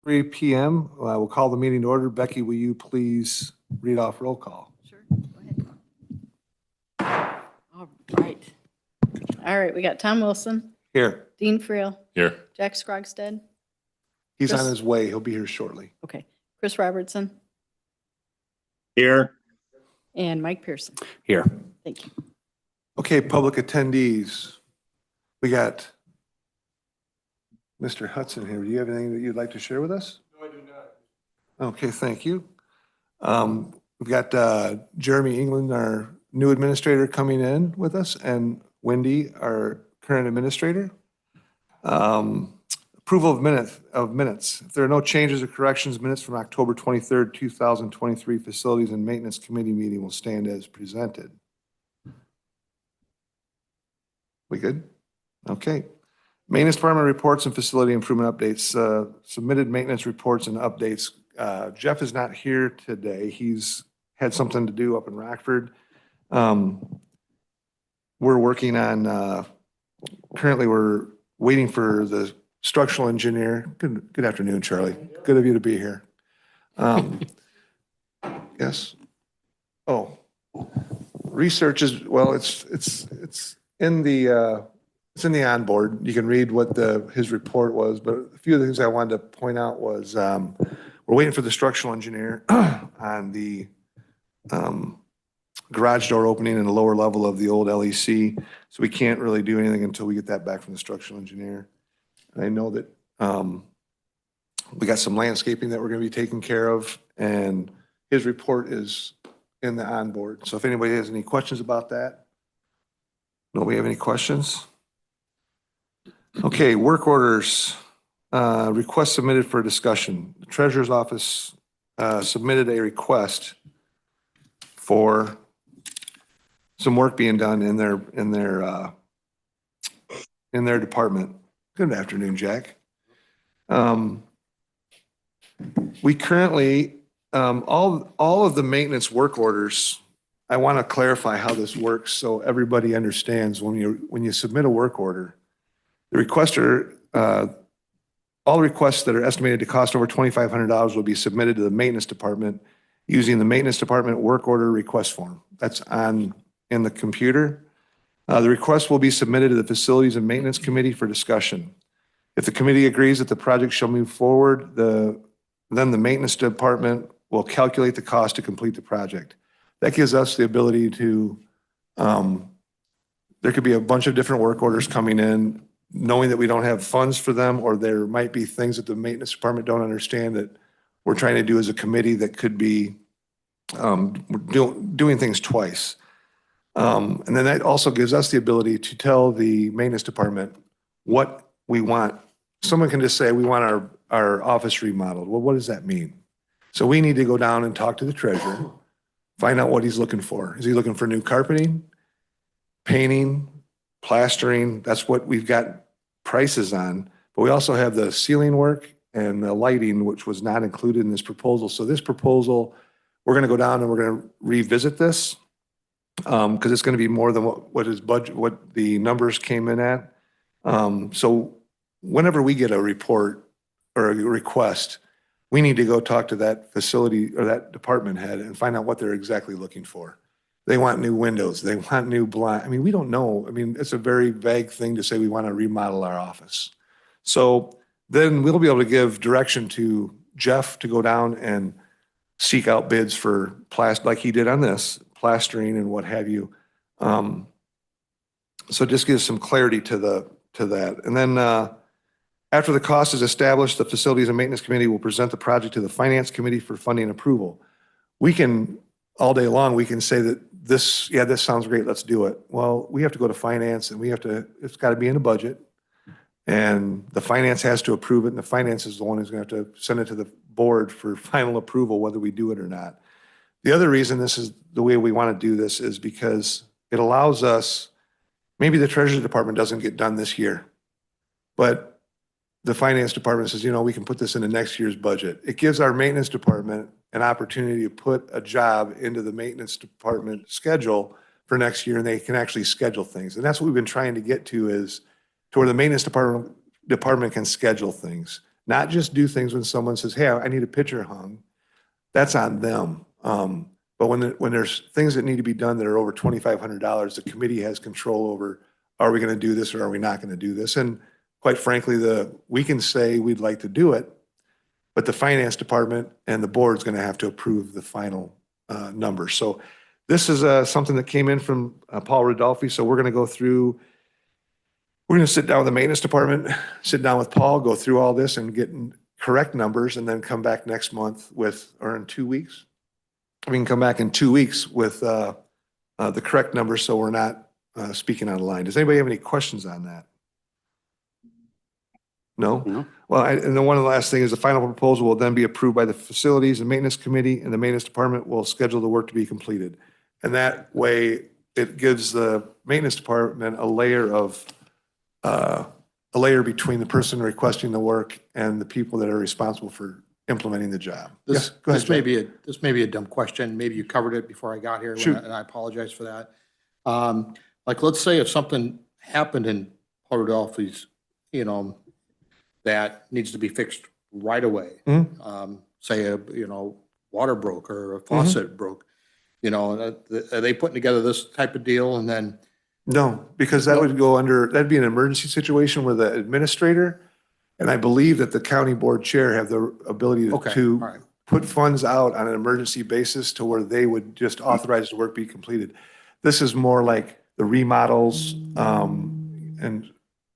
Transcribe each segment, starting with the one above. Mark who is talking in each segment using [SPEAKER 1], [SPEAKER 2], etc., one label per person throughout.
[SPEAKER 1] 3 p.m. We'll call the meeting to order. Becky, will you please read off roll call?
[SPEAKER 2] Sure, go ahead. All right, we got Tom Wilson,
[SPEAKER 1] Here.
[SPEAKER 2] Dean Friel,
[SPEAKER 3] Here.
[SPEAKER 2] Jack Scrogstead.
[SPEAKER 1] He's on
[SPEAKER 2] Chris-
[SPEAKER 1] his way. He'll be here shortly.
[SPEAKER 2] Okay, Chris Robertson
[SPEAKER 3] Here.
[SPEAKER 2] and Mike Pearson.
[SPEAKER 3] Here.
[SPEAKER 2] Thank you.
[SPEAKER 1] Okay, public attendees. We got Mr. Hudson here. Do you have anything that you'd like to share with us? No, I do not. Okay, thank you. We've got Jeremy England, our new administrator, coming in with us, and Wendy, our current administrator. Approval of minutes. If there are no changes or corrections, minutes from October 23rd, 2023 Facilities and Maintenance Committee meeting will stand as presented. We good? Okay. Maintenance Department reports and facility improvement updates. Submitted maintenance reports and updates. Jeff is not here today. He's had something to do up in Rockford. We're working on, currently we're waiting for the structural engineer. Good afternoon, Charlie. Good of you to be here. Yes. Oh, research is, well, it's in the, it's in the onboard. You can read what his report was, but a few of the things I wanted to point out was, we're waiting for the structural engineer on the garage door opening in the lower level of the old LEC. So we can't really do anything until we get that back from the structural engineer. And I know that we got some landscaping that we're going to be taking care of, and his report is in the onboard. So if anybody has any questions about that. Nobody have any questions? Okay, work orders. Request submitted for discussion. The Treasurer's Office submitted a request for some work being done in their department. Good afternoon, Jack. We currently, all of the maintenance work orders, I want to clarify how this works so everybody understands when you submit a work order, the requester, all requests that are estimated to cost over $2,500 will be submitted to the maintenance department using the maintenance department work order request form. That's in the computer. The request will be submitted to the Facilities and Maintenance Committee for discussion. If the committee agrees that the project shall move forward, then the maintenance department will calculate the cost to complete the project. That gives us the ability to, there could be a bunch of different work orders coming in, knowing that we don't have funds for them, or there might be things that the maintenance department don't understand that we're trying to do as a committee that could be doing things twice. And then that also gives us the ability to tell the maintenance department what we want. Someone can just say, we want our office remodeled. Well, what does that mean? So we need to go down and talk to the treasurer, find out what he's looking for. Is he looking for new carpeting, painting, plastering? That's what we've got prices on. But we also have the ceiling work and the lighting, which was not included in this proposal. So this proposal, we're going to go down and we're going to revisit this because it's going to be more than what his budget, what the numbers came in at. So whenever we get a report or a request, we need to go talk to that facility or that department head and find out what they're exactly looking for. They want new windows. They want new blind. I mean, we don't know. I mean, it's a very vague thing to say we want to remodel our office. So then we'll be able to give direction to Jeff to go down and seek out bids for like he did on this, plastering and what have you. So it just gives some clarity to that. And then after the cost is established, the Facilities and Maintenance Committee will present the project to the Finance Committee for funding approval. We can, all day long, we can say that this sounds great, let's do it. Well, we have to go to finance and it's got to be in the budget. And the finance has to approve it, and the finance is the one who's going to have to send it to the board for final approval, whether we do it or not. The other reason this is the way we want to do this is because it allows us, maybe the Treasury Department doesn't get done this year, but the Finance Department says, we can put this into next year's budget. It gives our Maintenance Department an opportunity to put a job into the Maintenance Department schedule for next year, and they can actually schedule things. And that's what we've been trying to get to where the Maintenance Department can schedule things, not just do things when someone says, hey, I need a picture hung. That's on them. But when there's things that need to be done that are over $2,500, the committee has control over, are we going to do this or are we not going to do this? And quite frankly, we can say we'd like to do it, but the Finance Department and the board's going to have to approve the final number. So this is something that came in from Paul Rodolfi. So we're going to sit down with the Maintenance Department, sit down with Paul, go through all this and get correct numbers, and then come back next month or in 2 weeks. We can come back in 2 weeks with the correct numbers so we're not speaking out of line. Does anybody have any questions on that? No?
[SPEAKER 3] No.
[SPEAKER 1] Well, and then one of the last thing is the final proposal will then be approved by the Facilities and Maintenance Committee, and the Maintenance Department will schedule the work to be completed. And that way, it gives the Maintenance Department a layer between the person requesting the work and the people that are responsible for implementing the job.
[SPEAKER 4] This,
[SPEAKER 1] Go ahead,
[SPEAKER 4] this may be a dumb question. Maybe you covered it before I got here,
[SPEAKER 1] Shoot.
[SPEAKER 4] and I apologize for that. Like, let's say if something happened in Rodolfi's, that needs to be fixed right away. Say water broke or a faucet broke, are they putting together this type of deal and then?
[SPEAKER 1] No, because that'd be an emergency situation where the administrator, and I believe that the county board chair have the ability
[SPEAKER 4] Okay,
[SPEAKER 1] to
[SPEAKER 4] all right.
[SPEAKER 1] put funds out on an emergency basis to where they would just authorize the work be completed. This is more like the remodels, and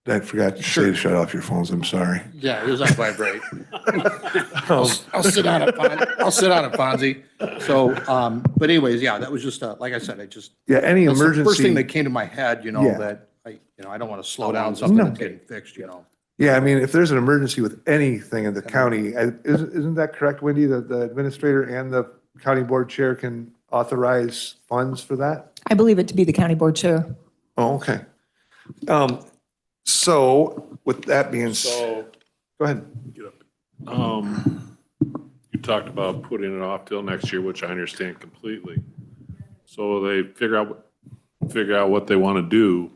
[SPEAKER 1] I forgot to say to shut off your phones, I'm sorry.
[SPEAKER 4] Yeah, it was on vibrate. I'll sit on it, Fonzie. So, but anyways, yeah, that was just, like I said,
[SPEAKER 1] Yeah, any
[SPEAKER 4] that's the first thing
[SPEAKER 1] emergency,
[SPEAKER 4] that came to my head,
[SPEAKER 1] Yeah.
[SPEAKER 4] that I don't want to slow down something
[SPEAKER 1] No.
[SPEAKER 4] that's getting fixed,
[SPEAKER 1] yeah, I mean, if there's an emergency with anything in the county, isn't that correct, Wendy? That the administrator and the county board chair can authorize funds for that?
[SPEAKER 5] I believe it to be the county board chair.
[SPEAKER 1] Oh, okay. So with that being said,
[SPEAKER 6] So,
[SPEAKER 1] go ahead.
[SPEAKER 6] you talked about putting it off till next year, which I understand completely. So they figure out what they want to do.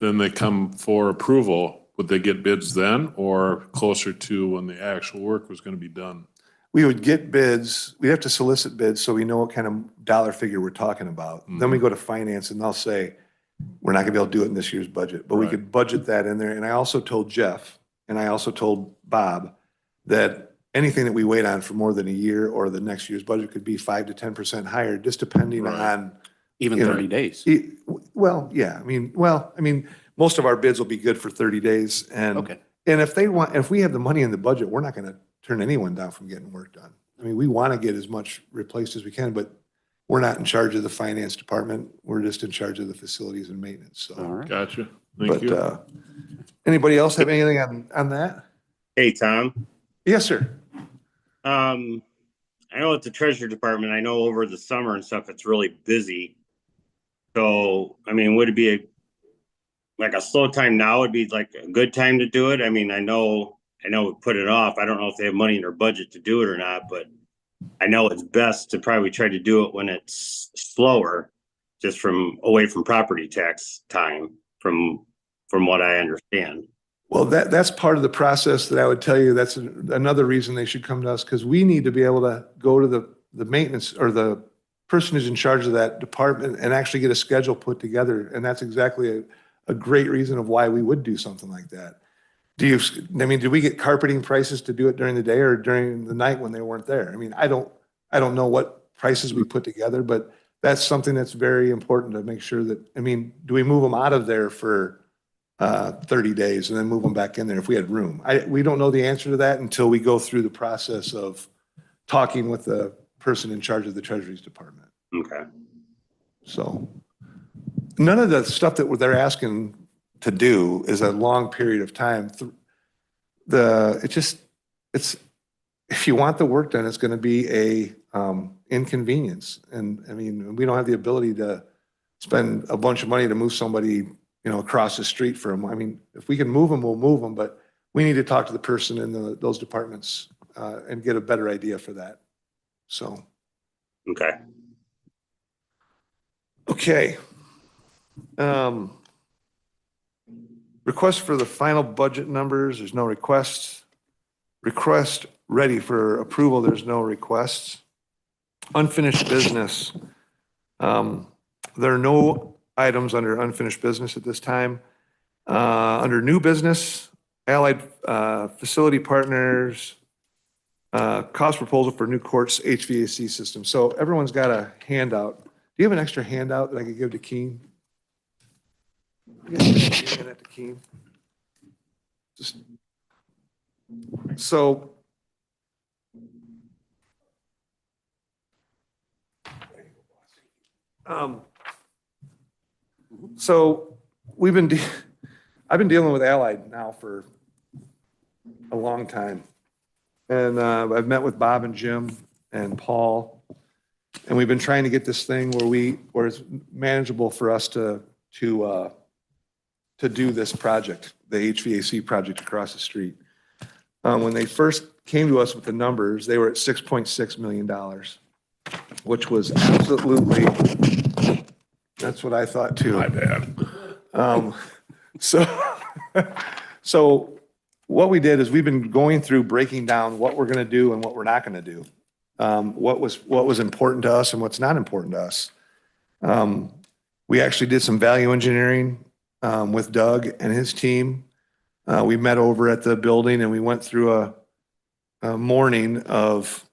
[SPEAKER 6] Then they come for approval. Would they get bids then or closer to when the actual work was going to be done?
[SPEAKER 1] We would get bids, we'd have to solicit bids so we know what kind of dollar figure we're talking about. Then we go to finance and they'll say, we're not gonna be able to do it in this year's budget, but we
[SPEAKER 6] Right.
[SPEAKER 1] could budget that in there. And I also told Jeff, and I also told Bob that anything that we wait on for more than a year or the next year's budget could be 5 to 10% higher, just depending
[SPEAKER 6] Right.
[SPEAKER 1] on.
[SPEAKER 3] Even
[SPEAKER 1] You know,
[SPEAKER 3] 30 days.
[SPEAKER 1] Well, yeah, I mean, most of our bids will be good for 30 days. And
[SPEAKER 3] Okay.
[SPEAKER 1] if we have the money in the budget, we're not gonna turn anyone down from getting work done. I mean, we want to get as much replaced as we can, but we're not in charge of the finance department. We're just in charge of the facilities and maintenance,
[SPEAKER 3] All
[SPEAKER 1] so.
[SPEAKER 3] right.
[SPEAKER 6] Gotcha. Thank you.
[SPEAKER 1] But, anybody else have anything on that?
[SPEAKER 7] Hey, Tom.
[SPEAKER 1] Yes, sir.
[SPEAKER 7] I know at the Treasury Department, I know over the summer and stuff, it's really busy. So, I mean, would it be like a slow time now would be like a good time to do it? I mean, I know we put it off. I don't know if they have money in their budget to do it or not, but I know it's best to probably try to do it when it's slower, just away from property tax time, from what I understand.
[SPEAKER 1] Well, that's part of the process that I would tell you. That's another reason they should come to us, because we need to be able to go to the maintenance or the person who's in charge of that department and actually get a schedule put together. And that's exactly a great reason of why we would do something like that. Do you, I mean, did we get carpeting prices to do it during the day or during the night when they weren't there? I mean, I don't know what prices we put together, but that's something that's very important to make sure that, I mean, do we move them out of there for 30 days and then move them back in there if we had room? We don't know the answer to that until we go through the process of talking with the person in charge of the Treasuries Department.
[SPEAKER 7] Okay.
[SPEAKER 1] So none of the stuff that they're asking to do is a long period of time. It's, if you want the work done, it's going to be a inconvenience. And I mean, we don't have the ability to spend a bunch of money to move somebody, across the street for them. I mean, if we can move them, we'll move them, but we need to talk to the person in those departments and get a better idea for that. So.
[SPEAKER 7] Okay.
[SPEAKER 1] Okay. Request for the final budget numbers, there's no requests. Request ready for approval, there's no requests. Unfinished business. There are no items under unfinished business at this time. Under new business, Allied Facility Partners, cost proposal for new courts HVAC system. So everyone's got a handout. Do you have an extra handout that I could give to Keen? Give that to Keen. So I've been dealing with Allied now for a long time. And I've met with Bob and Jim and Paul, and we've been trying to get this thing where it's manageable for us to do this project, the HVAC project across the street. When they first came to us with the numbers, they were at $6.6 million, which was absolutely, that's what I thought too.
[SPEAKER 6] My bad.
[SPEAKER 1] So what we did is we've been going through breaking down what we're going to do and what we're not going to do. What was important to us and what's not important to us. We actually did some value engineering with Doug and his team. We met over at the building and we went through a morning of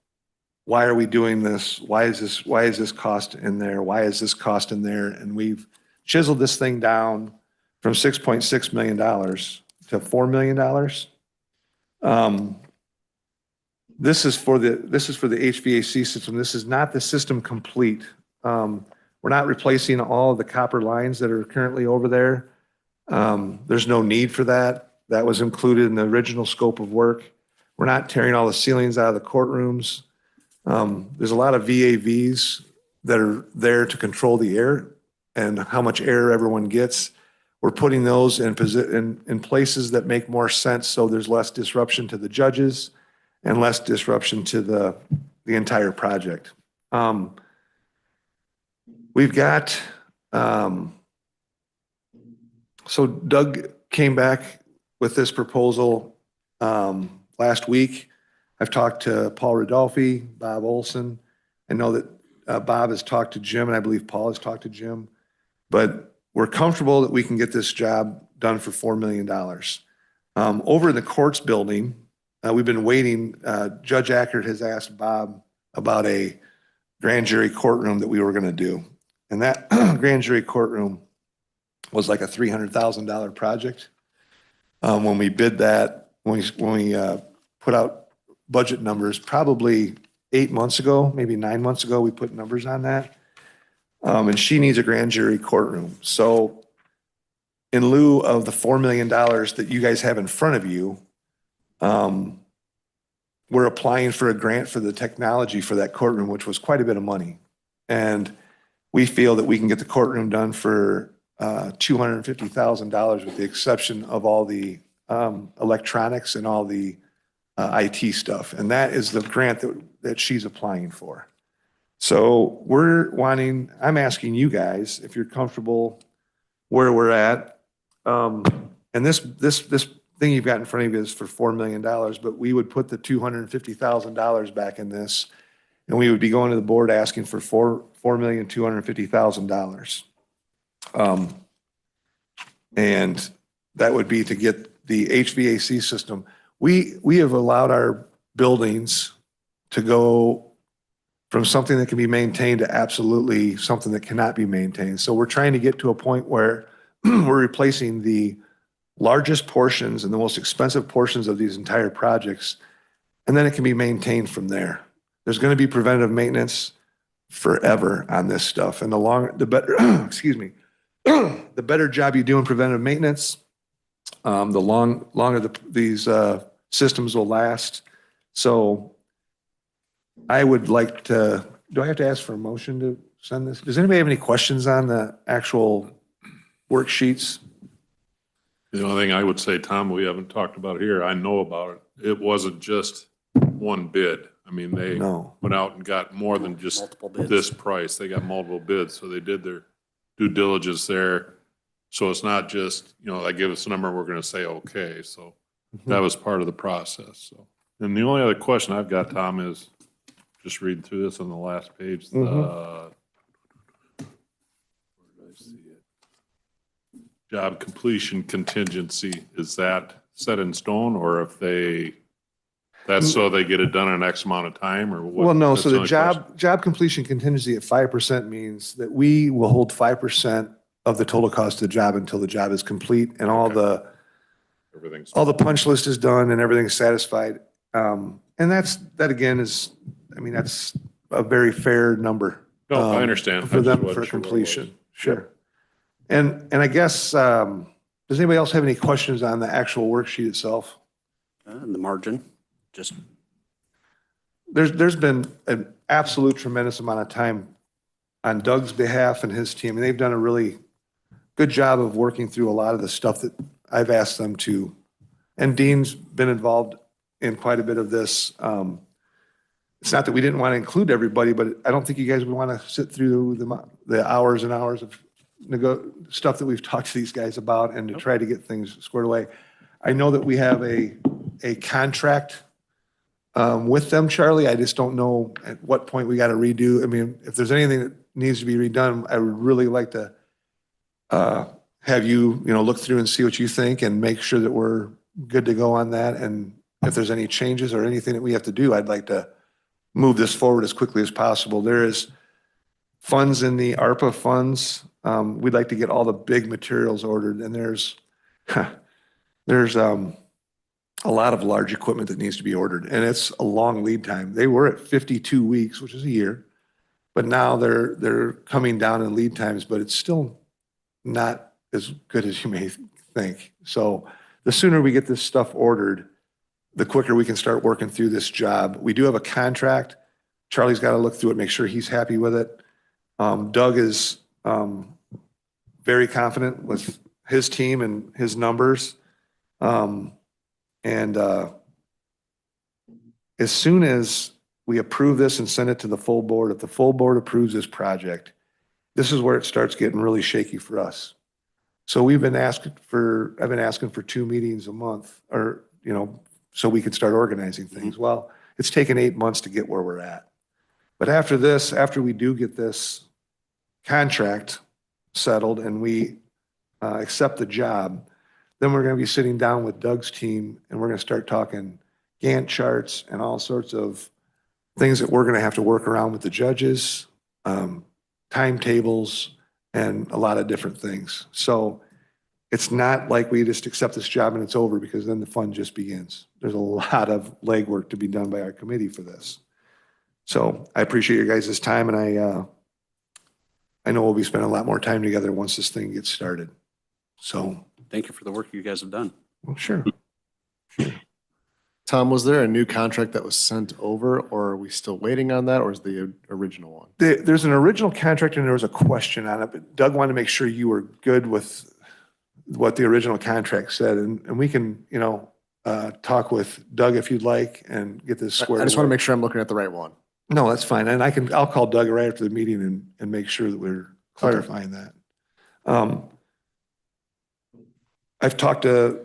[SPEAKER 1] why are we doing this? Why is this cost in there? Why is this cost in there? And we've chiseled this thing down from $6.6 million to $4 million. This is for the HVAC system. This is not the system complete. We're not replacing all of the copper lines that are currently over there. There's no need for that. That was included in the original scope of work. We're not tearing all the ceilings out of the courtrooms. There's a lot of VAVs that are there to control the air and how much air everyone gets. We're putting those in places that make more sense so there's less disruption to the judges and less disruption to the entire project. We've got, so Doug came back with this proposal last week. I've talked to Paul Rodolfi, Bob Olson. I know that Bob has talked to Jim, and I believe Paul has talked to Jim. But we're comfortable that we can get this job done for $4 million. Over in the courts building, we've been waiting. Judge Ackert has asked Bob about a grand jury courtroom that we were going to do. And that grand jury courtroom was like a $300,000 project. When we bid that, when we put out budget numbers, probably 8 months ago, maybe 9 months ago, we put numbers on that. And she needs a grand jury courtroom. So in lieu of the $4 million that you guys have in front of you, we're applying for a grant for the technology for that courtroom, which was quite a bit of money. And we feel that we can get the courtroom done for $250,000 with the exception of all the electronics and all the IT stuff. And that is the grant that she's applying for. So I'm asking you guys if you're comfortable where we're at. And this thing you've got in front of you is for $4 million, but we would put the $250,000 back in this, and we would be going to the board asking for $4,250,000. And that would be to get the HVAC system. We have allowed our buildings to go from something that can be maintained to absolutely something that cannot be maintained. So we're trying to get to a point where we're replacing the largest portions and the most expensive portions of these entire projects, and then it can be maintained from there. There's going to be preventative maintenance forever on this stuff, and the better, excuse me, the better job you do in preventative maintenance, the longer these systems will last. So I would like to, do I have to ask for a motion to send this? Does anybody have any questions on the actual worksheets?
[SPEAKER 6] The only thing I would say, Tom, we haven't talked about here, I know about it. It wasn't just one bid. I mean, they
[SPEAKER 1] No.
[SPEAKER 6] went out and got more than just
[SPEAKER 4] Multiple bids.
[SPEAKER 6] this price. They got multiple bids, so they did their due diligence there. So it's not just, they give us a number, we're gonna say, okay, so that was part of the process, so. And the only other question I've got, Tom, is just reading through this on the last page, where did I see it? Job completion contingency, is that set in stone, or if that's so they get it done in X amount of time, or what?
[SPEAKER 1] Well, no,
[SPEAKER 6] That's
[SPEAKER 1] so the
[SPEAKER 6] only question.
[SPEAKER 1] job completion contingency at 5% means that we will hold 5% of the total cost of the job until the job is complete and all the punch list is done and everything's satisfied. And that again is, that's a very fair number.
[SPEAKER 6] No, I understand.
[SPEAKER 1] For
[SPEAKER 6] I just
[SPEAKER 1] them,
[SPEAKER 6] wasn't
[SPEAKER 1] for
[SPEAKER 6] sure what it
[SPEAKER 1] completion,
[SPEAKER 6] was.
[SPEAKER 1] sure. And I guess, does anybody else have any questions on the actual worksheet itself?
[SPEAKER 3] The margin, just
[SPEAKER 1] There's been an absolute tremendous amount of time on Doug's behalf and his team, and they've done a really good job of working through a lot of the stuff that I've asked them to. And Dean's been involved in quite a bit of this. It's not that we didn't want to include everybody, but I don't think you guys would want to sit through the hours and hours of stuff that we've talked to these guys about and to try to get things squared away. I know that we have a contract with them, Charlie. I just don't know at what point we got to redo. If there's anything that needs to be redone, I would really like to have you, look through and see what you think and make sure that we're good to go on that. And if there's any changes or anything that we have to do, I'd like to move this forward as quickly as possible. There is funds in the ARPA funds. We'd like to get all the big materials ordered, and there's a lot of large equipment that needs to be ordered, and it's a long lead time. They were at 52 weeks, which is a year, but now they're coming down in lead times, but it's still not as good as you may think. So the sooner we get this stuff ordered, the quicker we can start working through this job. We do have a contract. Charlie's got to look through it, make sure he's happy with it. Doug is very confident with his team and his numbers. As soon as we approve this and send it to the full board, if the full board approves this project, this is where it starts getting really shaky for us. So I've been asking for 2 meetings a month, or, so we can start organizing things. Well, it's taken 8 months to get where we're at. But after we do get this contract settled and we accept the job, then we're going to be sitting down with Doug's team and we're going to start talking Gantt charts and all sorts of things that we're going to have to work around with the judges, timetables, and a lot of different things. So it's not like we just accept this job and it's over, because then the fun just begins. There's a lot of legwork to be done by our committee for this. So I appreciate your guys' time, and I know we'll be spending a lot more time together once this thing gets started. So,
[SPEAKER 3] thank you for the work you guys have done.
[SPEAKER 1] well, sure.
[SPEAKER 8] Tom, was there a new contract that was sent over, or are we still waiting on that, or is the original one?
[SPEAKER 1] There's an original contract and there was a question on it, but Doug wanted to make sure you were good with what the original contract said. And we can, talk with Doug if you'd like and get this squared
[SPEAKER 8] I just want to
[SPEAKER 1] away.
[SPEAKER 8] make sure I'm looking at the right one.
[SPEAKER 1] No, that's fine. And I'll call Doug right after the meeting and make sure that we're clarifying that. I've talked to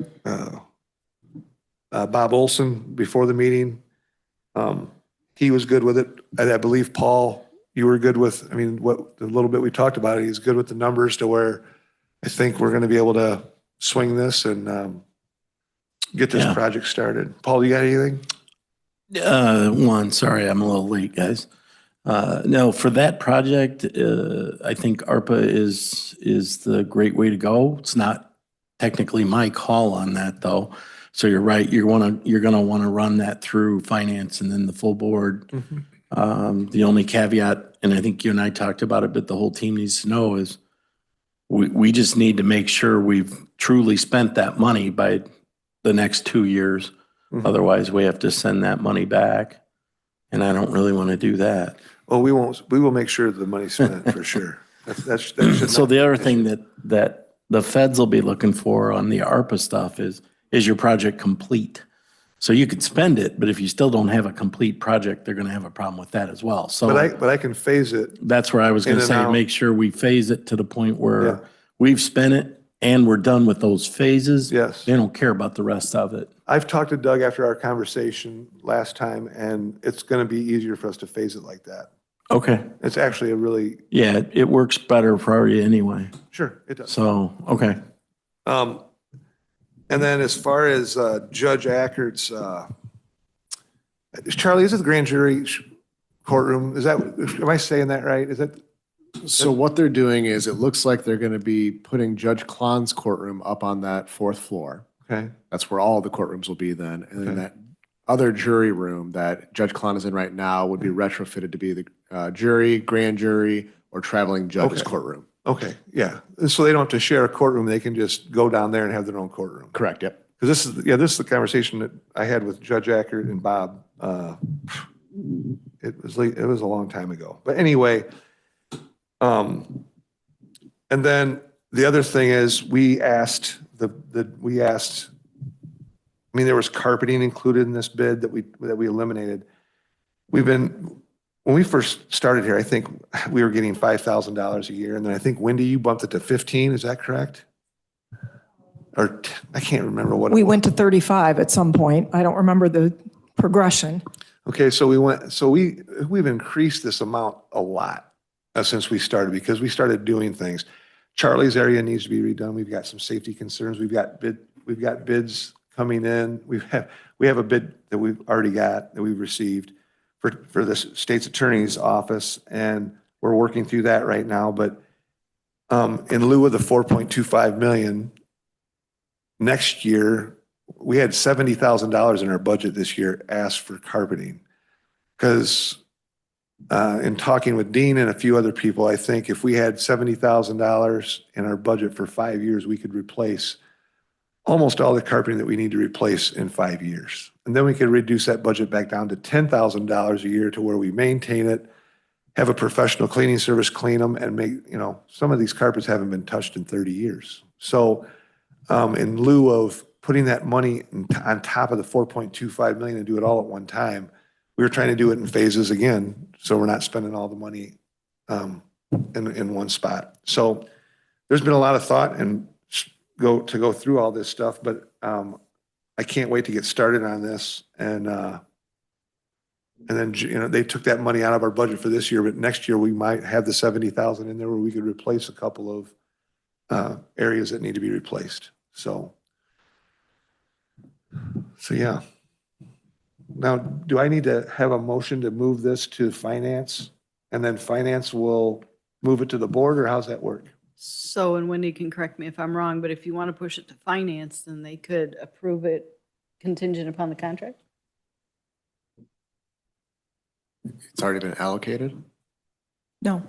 [SPEAKER 1] Bob Olson before the meeting. He was good with it. I believe, Paul, you were good with, what the little bit we talked about, he's good with the numbers to where I think we're going to be able to swing this and get this
[SPEAKER 9] Yeah.
[SPEAKER 1] project started. Paul, you got anything?
[SPEAKER 9] Sorry, I'm a little late, guys. No, for that project, I think ARPA is the great way to go. It's not technically my call on that, though. So you're right, you're gonna wanna run that through finance and then the full board. The only caveat, and I think you and I talked about it, but the whole team needs to know is we just need to make sure we've truly spent that money by the next 2 years. Otherwise, we have to send that money back. And I don't really want to do that.
[SPEAKER 1] Well, we will make sure the money's spent for sure. That should
[SPEAKER 9] So
[SPEAKER 1] not-
[SPEAKER 9] the other thing that the feds will be looking for on the ARPA stuff is your project complete? So you could spend it, but if you still don't have a complete project, they're going to have a problem with that as well. So
[SPEAKER 1] But I can phase it.
[SPEAKER 9] that's where I was going
[SPEAKER 1] In
[SPEAKER 9] to
[SPEAKER 1] and
[SPEAKER 9] say,
[SPEAKER 1] out.
[SPEAKER 9] make sure we phase it to the point where
[SPEAKER 1] Yeah.
[SPEAKER 9] we've spent it and we're done with those phases.
[SPEAKER 1] Yes.
[SPEAKER 9] They don't care about the rest of it.
[SPEAKER 1] I've talked to Doug after our conversation last time, and it's going to be easier for us to phase it like that.
[SPEAKER 9] Okay.
[SPEAKER 1] It's actually a really,
[SPEAKER 9] Yeah, it works better for you anyway.
[SPEAKER 1] sure, it does.
[SPEAKER 9] So, okay.
[SPEAKER 1] And then as far as Judge Ackert's, Charlie, is it the grand jury courtroom? Is that, am I saying that right? Is that,
[SPEAKER 8] So what they're doing is, it looks like they're going to be putting Judge Klon's courtroom up on that 4th floor.
[SPEAKER 1] okay,
[SPEAKER 8] That's where all the courtrooms will be then. And then
[SPEAKER 1] Okay.
[SPEAKER 8] that other jury room that Judge Klon is in right now would be retrofitted to be the jury, grand jury, or traveling judge's
[SPEAKER 1] Okay.
[SPEAKER 8] courtroom.
[SPEAKER 1] okay, yeah. So they don't have to share a courtroom, they can just go down there and have their own courtroom.
[SPEAKER 8] Correct, yep.
[SPEAKER 1] Because this is the conversation that I had with Judge Ackert and Bob. It was a long time ago. But anyway, and then the other thing is we asked, I mean, there was carpeting included in this bid that we eliminated. When we first started here, I think we were getting $5,000 a year. And then I think, Wendy, you bumped it to 15, is that correct? Or I can't remember what it
[SPEAKER 5] We
[SPEAKER 1] was.
[SPEAKER 5] went to 35 at some point. I don't remember the progression.
[SPEAKER 1] Okay, so we've increased this amount a lot since we started, because we started doing things. Charlie's area needs to be redone. We've got some safety concerns. We've got bids coming in. We have a bid that we've already got, that we've received for the state's attorney's office, and we're working through that right now. But in lieu of the 4.25 million, next year, we had $70,000 in our budget this year asked for carpeting. Because in talking with Dean and a few other people, I think if we had $70,000 in our budget for 5 years, we could replace almost all the carpeting that we need to replace in 5 years. And then we could reduce that budget back down to $10,000 a year, to where we maintain it, have a professional cleaning service clean them, and make, some of these carpets haven't been touched in 30 years. So in lieu of putting that money on top of the 4.25 million and do it all at one time, we were trying to do it in phases again, so we're not spending all the money in one spot. So there's been a lot of thought and go through all this stuff, but I can't wait to get started on this. And then they took that money out of our budget for this year, but next year we might have the 70,000 in there where we could replace a couple of areas that need to be replaced. So yeah. Now, do I need to have a motion to move this to finance, and then finance will move it to the board, or how's that work?
[SPEAKER 2] So, and Wendy can correct me if I'm wrong, but if you want to push it to finance, then they could approve it contingent upon the contract?
[SPEAKER 8] It's already been allocated.
[SPEAKER 5] No.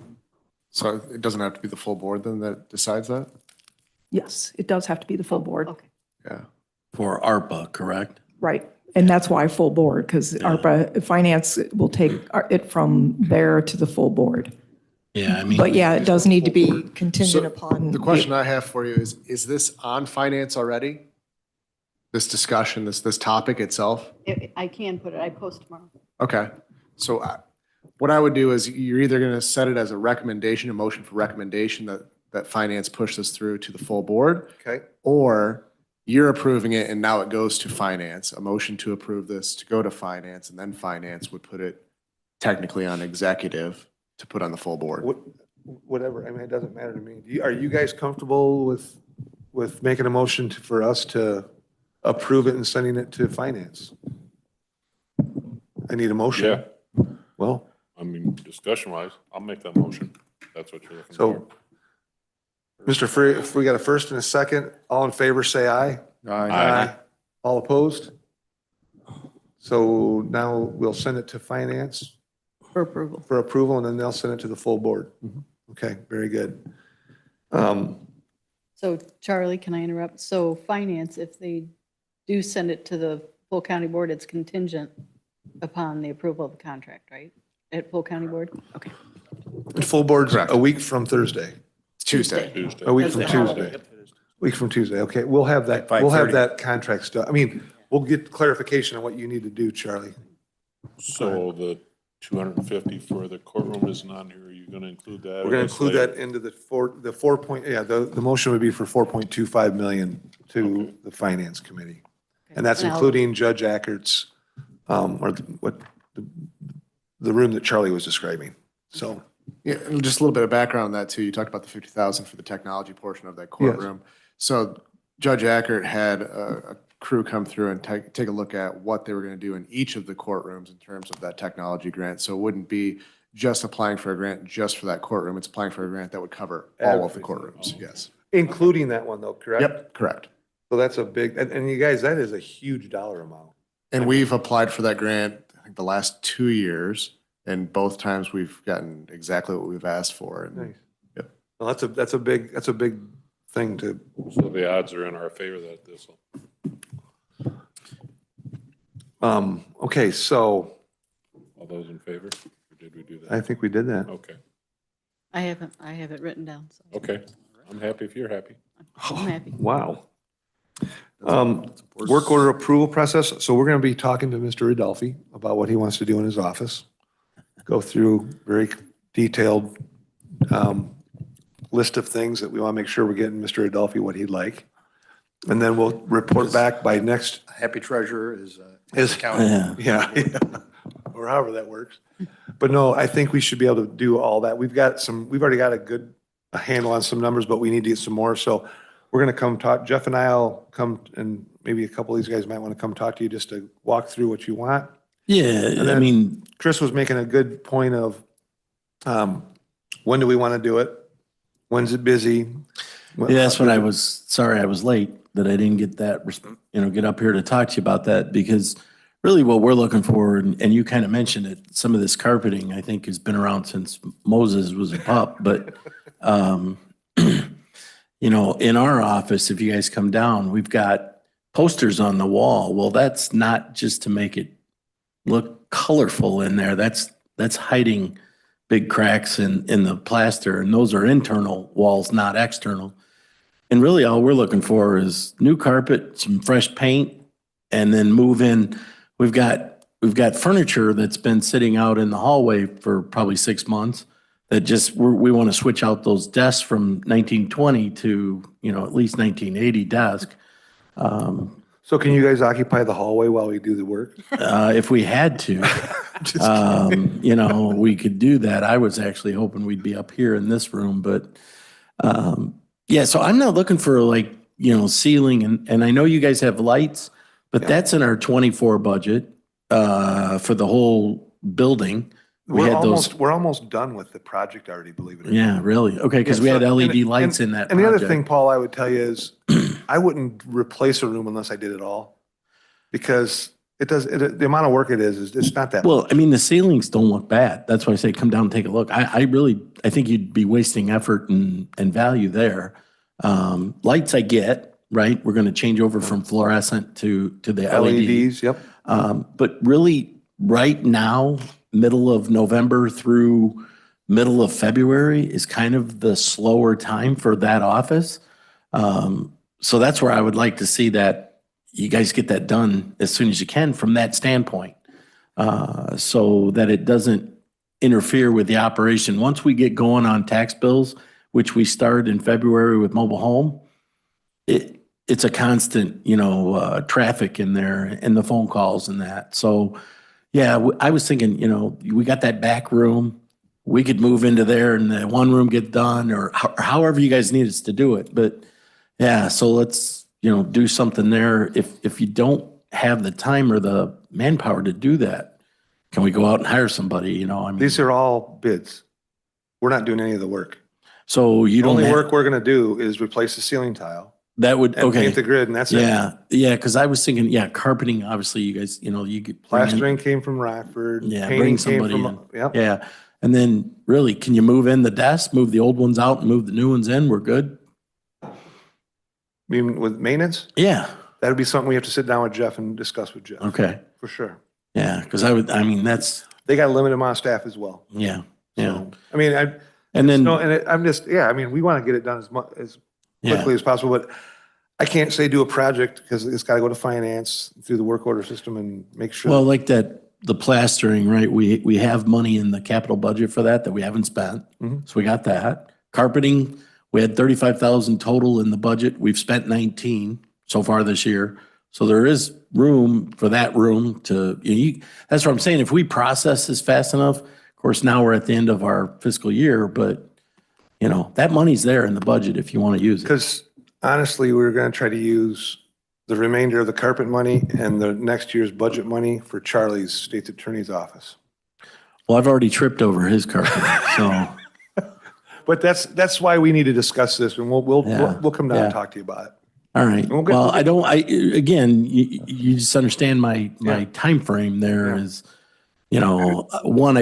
[SPEAKER 8] So it doesn't have to be the full board then that decides that?
[SPEAKER 5] Yes, it does have to be the full board.
[SPEAKER 2] Okay.
[SPEAKER 8] Yeah.
[SPEAKER 9] For ARPA, correct?
[SPEAKER 5] Right. And that's why full board, because ARPA finance will take it from there to the full board.
[SPEAKER 9] Yeah, I mean.
[SPEAKER 5] But yeah, it does need to be contingent
[SPEAKER 8] So
[SPEAKER 5] upon.
[SPEAKER 8] The question I have for you is this on finance already? This discussion, this topic itself?
[SPEAKER 2] I can put it, I post tomorrow.
[SPEAKER 8] Okay. So what I would do is, you're either going to set it as a recommendation, a motion for recommendation that finance push this through to the full board,
[SPEAKER 1] Okay.
[SPEAKER 8] or you're approving it and now it goes to finance, a motion to approve this to go to finance, and then finance would put it technically on executive to put on the full board.
[SPEAKER 1] Whatever, I mean, it doesn't matter to me. Are you guys comfortable with making a motion for us to approve it and sending it to finance. I need a motion.
[SPEAKER 6] Yeah,
[SPEAKER 1] Well,
[SPEAKER 6] I mean, discussion wise, I'll make that motion. That's what you're looking
[SPEAKER 1] so,
[SPEAKER 6] for.
[SPEAKER 1] Mr. Free, if we got a first and a second, all in favor, say aye.
[SPEAKER 6] Aye.
[SPEAKER 1] All opposed? So now we'll send it to finance
[SPEAKER 2] For approval.
[SPEAKER 1] for approval, and then they'll send it to the full board. Okay, very good.
[SPEAKER 2] So Charlie, can I interrupt? So finance, if they do send it to the full county board, it's contingent upon the approval of the contract, right? At full county board? Okay.
[SPEAKER 1] And full board's
[SPEAKER 8] Correct.
[SPEAKER 1] a week from Thursday,
[SPEAKER 8] It's Tuesday.
[SPEAKER 6] Tuesday.
[SPEAKER 1] a week from
[SPEAKER 2] That's the
[SPEAKER 1] Tuesday. Week from Tuesday, okay, we'll have that,
[SPEAKER 4] At
[SPEAKER 1] we'll have
[SPEAKER 4] 5:30.
[SPEAKER 1] that contract stuff. I mean, we'll get clarification on what you need to do, Charlie.
[SPEAKER 6] So the 250 for the courtroom isn't on here. Are you going to include that?
[SPEAKER 1] We're gonna include that into the 4 point, yeah, the motion would be for 4.25 million to the finance committee. And that's
[SPEAKER 2] And I'll-
[SPEAKER 1] including Judge Ackert's, the room that Charlie was describing. So,
[SPEAKER 8] Yeah, and just a little bit of background on that too. You talked about the 50,000 for the technology portion of that courtroom. So Judge Ackert had a crew come through and take a look at what they were going to do in each of the courtrooms in terms of that technology grant. So it wouldn't be just applying for a grant just for that courtroom. It's applying for a grant that would cover all of the courtrooms. Yes.
[SPEAKER 1] including that one though, correct?
[SPEAKER 8] Yep, correct.
[SPEAKER 1] So that's a big, and you guys, that is a huge dollar amount.
[SPEAKER 8] And we've applied for that grant, I think the last 2 years, and both times we've gotten exactly what we've asked for. And
[SPEAKER 1] Nice.
[SPEAKER 8] Yep.
[SPEAKER 1] Well, that's a big thing to,
[SPEAKER 6] So the odds are in our favor that this will.
[SPEAKER 1] okay, so
[SPEAKER 6] All those in favor? Or did we do
[SPEAKER 1] I
[SPEAKER 6] that?
[SPEAKER 1] think we did that.
[SPEAKER 6] Okay,
[SPEAKER 2] I have it written down, so
[SPEAKER 6] okay. I'm happy if you're happy.
[SPEAKER 2] I'm happy.
[SPEAKER 1] Wow. Work order approval process. So we're going to be talking to Mr. Adolfi about what he wants to do in his office. Go through very detailed list of things that we want to make sure we're getting Mr. Adolfi what he'd like. And then we'll report back by next,
[SPEAKER 4] Happy treasurer
[SPEAKER 1] is
[SPEAKER 9] Yeah.
[SPEAKER 1] yeah, or however that works. But no, I think we should be able to do all that. We've already got a handle on some numbers, but we need to get some more. So we're going to come talk, Jeff and I'll come, and maybe a couple of these guys might want to come talk to you just to walk through what you want.
[SPEAKER 9] Yeah, I
[SPEAKER 1] then-
[SPEAKER 9] mean,
[SPEAKER 1] Chris was making a good point of, when do we want to do it? When's it busy?
[SPEAKER 9] yeah, that's what I was, sorry I was late that I didn't get that, get up here to talk to you about that because really what we're looking for, and you kind of mentioned it, some of this carpeting I think has been around since Moses was a pup, but, in our office, if you guys come down, we've got posters on the wall. Well, that's not just to make it look colorful in there. That's hiding big cracks in the plaster, and those are internal walls, not external. And really all we're looking for is new carpet, some fresh paint, and then move in. We've got furniture that's been sitting out in the hallway for probably 6 months that just, we want to switch out those desks from 1920 to, at least 1980 desk.
[SPEAKER 1] So can you guys occupy the hallway while we do the work?
[SPEAKER 9] If we had to, we could do that. I was actually hoping we'd be up here in this room, but yeah, so I'm not looking for ceiling and I know you guys have lights, but that's in our 24 budget for the whole building.
[SPEAKER 1] We're almost done with the project already, believe it or not.
[SPEAKER 9] Yeah, really? Okay, because we had LED lights in that
[SPEAKER 1] And the other
[SPEAKER 9] project.
[SPEAKER 1] thing, Paul, I would tell you is I wouldn't replace a room unless I did it all. Because the amount of work it is it's not that.
[SPEAKER 9] Well, I mean, the ceilings don't look bad. That's why I say come down and take a look. I think you'd be wasting effort and value there. Lights I get, right? We're going to change over from fluorescent to the LED.
[SPEAKER 1] LEDs, yep.
[SPEAKER 9] But really, right now, middle of November through middle of February is kind of the slower time for that office. So that's where I would like to see that you guys get that done as soon as you can from that standpoint, so that it doesn't interfere with the operation. Once we get going on tax bills, which we start in February with mobile home, it's a constant, traffic in there and the phone calls and that. So yeah, I was thinking, we got that back room. We could move into there and the one room get done or however you guys need us to do it. But yeah, so let's do something there. If you don't have the time or the manpower to do that, can we go out and hire somebody, I mean,
[SPEAKER 1] These are all bids. We're not doing any of the work.
[SPEAKER 9] so you
[SPEAKER 1] The
[SPEAKER 9] don't
[SPEAKER 1] only
[SPEAKER 9] have,
[SPEAKER 1] work we're gonna do is replace the ceiling tile
[SPEAKER 9] that would,
[SPEAKER 1] and
[SPEAKER 9] okay.
[SPEAKER 1] paint the grid, and that's it.
[SPEAKER 9] Yeah, because I was thinking, carpeting, obviously, you guys, you get.
[SPEAKER 1] Plastering came from Rockford.
[SPEAKER 9] Yeah,
[SPEAKER 1] Painting
[SPEAKER 9] bring
[SPEAKER 1] came
[SPEAKER 9] somebody
[SPEAKER 1] from.
[SPEAKER 9] in.
[SPEAKER 1] Yep.
[SPEAKER 9] Yeah, and then really, can you move in the desks, move the old ones out and move the new ones in? We're good?
[SPEAKER 1] Even with maintenance,
[SPEAKER 9] Yeah,
[SPEAKER 1] that'd be something we have to sit down with Jeff and discuss with Jeff.
[SPEAKER 9] okay.
[SPEAKER 1] For sure.
[SPEAKER 9] Yeah, because that's,
[SPEAKER 1] They got a limited amount of staff as well.
[SPEAKER 9] yeah.
[SPEAKER 1] So, I mean,
[SPEAKER 9] And then,
[SPEAKER 1] I'm just, I mean, we want to get it done as
[SPEAKER 9] yeah,
[SPEAKER 1] quickly as possible, but I can't say do a project because it's got to go to finance through the work order system and make sure.
[SPEAKER 9] well, like the plastering, right? We have money in the capital budget for that we haven't spent.
[SPEAKER 1] Mhm.
[SPEAKER 9] So we got that. Carpeting, we had 35,000 total in the budget. We've spent 19 so far this year. So there is room for that room to, that's what I'm saying. If we process this fast enough, of course, now we're at the end of our fiscal year, but that money's there in the budget if you want to use it.
[SPEAKER 1] Because honestly, we're going to try to use the remainder of the carpet money and the next year's budget money for Charlie's state's attorney's office.
[SPEAKER 9] Well, I've already tripped over his carpet, so.
[SPEAKER 1] But that's why we need to discuss this, and we'll
[SPEAKER 9] Yeah.
[SPEAKER 1] come down
[SPEAKER 9] Yeah.
[SPEAKER 1] and talk to you about it.
[SPEAKER 9] All right.
[SPEAKER 1] We'll get-
[SPEAKER 9] Well, again, you just understand my timeframe there
[SPEAKER 1] Yeah.
[SPEAKER 9] is, one,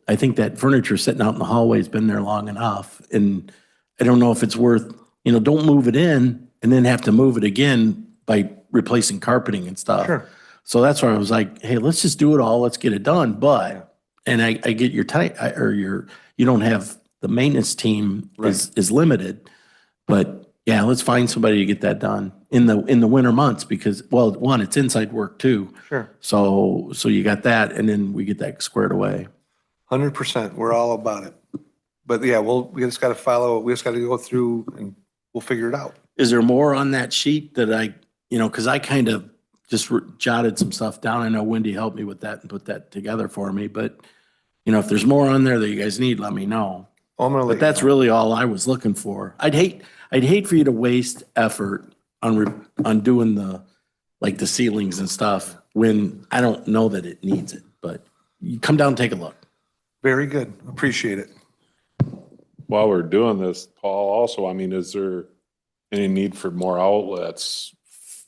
[SPEAKER 9] I think that furniture sitting out in the hallway has been there long enough. And I don't know if it's worth, don't move it in and then have to move it again by replacing carpeting and stuff.
[SPEAKER 1] Sure.
[SPEAKER 9] So that's why I was like, hey, let's just do it all. Let's get it done. But, and I get your time, you don't have, the maintenance team is limited. But yeah, let's find somebody to get that done in the winter months because, well, one, it's inside work too.
[SPEAKER 1] Sure.
[SPEAKER 9] So you got that and then we get that squared away.
[SPEAKER 1] 100%. We're all about it. But yeah, we just got to follow, we just got to go through and we'll figure it out.
[SPEAKER 9] Is there more on that sheet that because I kind of just jotted some stuff down. I know Wendy helped me with that and put that together for me, but if there's more on there that you guys need, let me know.
[SPEAKER 1] I'm going to
[SPEAKER 9] But that's really all I was looking for. I'd hate for you to waste effort on doing the ceilings and stuff when I don't know that it needs it, but you come down and take a look.
[SPEAKER 1] Very good. Appreciate it.
[SPEAKER 6] While we're doing this, Paul, also, I mean, is there any need for more outlets,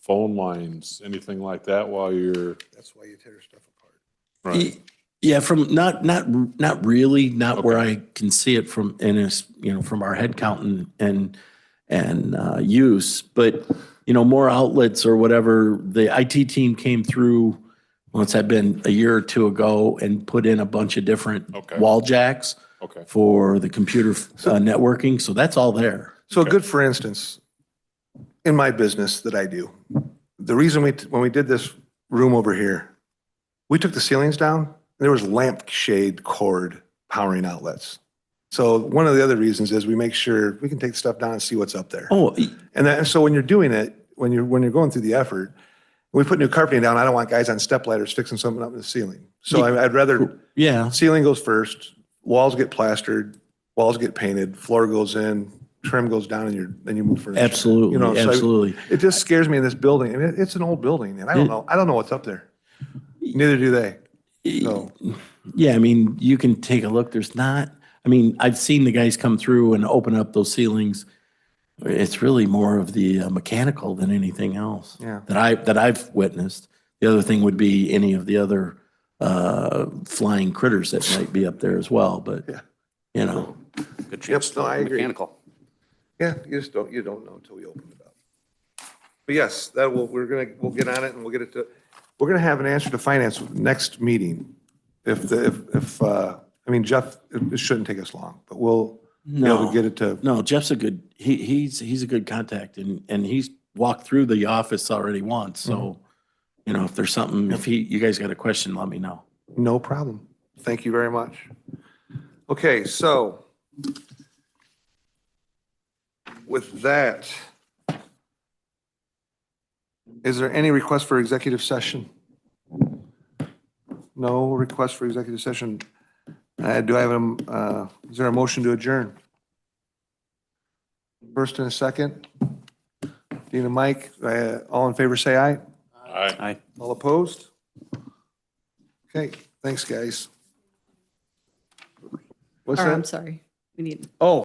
[SPEAKER 6] phone lines, anything like that while you're,
[SPEAKER 1] That's why you tear stuff apart.
[SPEAKER 6] right?
[SPEAKER 9] Yeah, from not really, not where
[SPEAKER 6] Okay.
[SPEAKER 9] I can see it from, and it's, from our head count and use, but, more outlets or whatever. The IT team came through, once that been a year or two ago and put in a bunch of different
[SPEAKER 6] Okay.
[SPEAKER 9] wall jacks
[SPEAKER 6] Okay.
[SPEAKER 9] for the computer networking. So that's all there.
[SPEAKER 1] So
[SPEAKER 6] Okay.
[SPEAKER 1] good, for instance, in my business that I do, the reason when we did this room over here, we took the ceilings down, there was lampshade cord powering outlets. So one of the other reasons is we make sure we can take stuff down and see what's up there.
[SPEAKER 9] Oh,
[SPEAKER 1] And so when you're doing it, when you're going through the effort, when we put new carpeting down, I don't want guys on step ladders fixing something up in the ceiling. So I'd rather
[SPEAKER 9] yeah.
[SPEAKER 1] ceiling goes first, walls get plastered, walls get painted, floor goes in, trim goes down, and then you move furniture.
[SPEAKER 9] Absolutely,
[SPEAKER 1] So
[SPEAKER 9] absolutely.
[SPEAKER 1] it just scares me in this building. I mean, it's an old building, and I don't know what's up there. Neither do they. So
[SPEAKER 9] Yeah, I mean, you can take a look. I've seen the guys come through and open up those ceilings. It's really more of the mechanical than anything else.
[SPEAKER 1] Yeah.
[SPEAKER 9] That I've witnessed. The other thing would be any of the other flying critters that might be up there as well, but,
[SPEAKER 1] Yeah.
[SPEAKER 3] Good chance.
[SPEAKER 1] no, I agree.
[SPEAKER 3] Mechanical.
[SPEAKER 1] yeah, you don't know until we open it up. But yes, we'll get on it and we're gonna have an answer to finance next meeting. Jeff, it shouldn't take us long, but we'll be able to get it to.
[SPEAKER 9] No, Jeff's he's a good contact and he's walked through the office already once. So, if there's something, you guys got a question, let me know.
[SPEAKER 1] No problem. Thank you very much. Okay, so with that, is there any request for executive session? No request for executive session. Do I have is there a motion to adjourn? First and a second? Dean and Mike, all in favor, say aye.
[SPEAKER 3] Aye.
[SPEAKER 1] All opposed? Okay, thanks, guys. What's
[SPEAKER 2] Or, I'm
[SPEAKER 1] that?
[SPEAKER 2] sorry, we need.
[SPEAKER 1] Oh,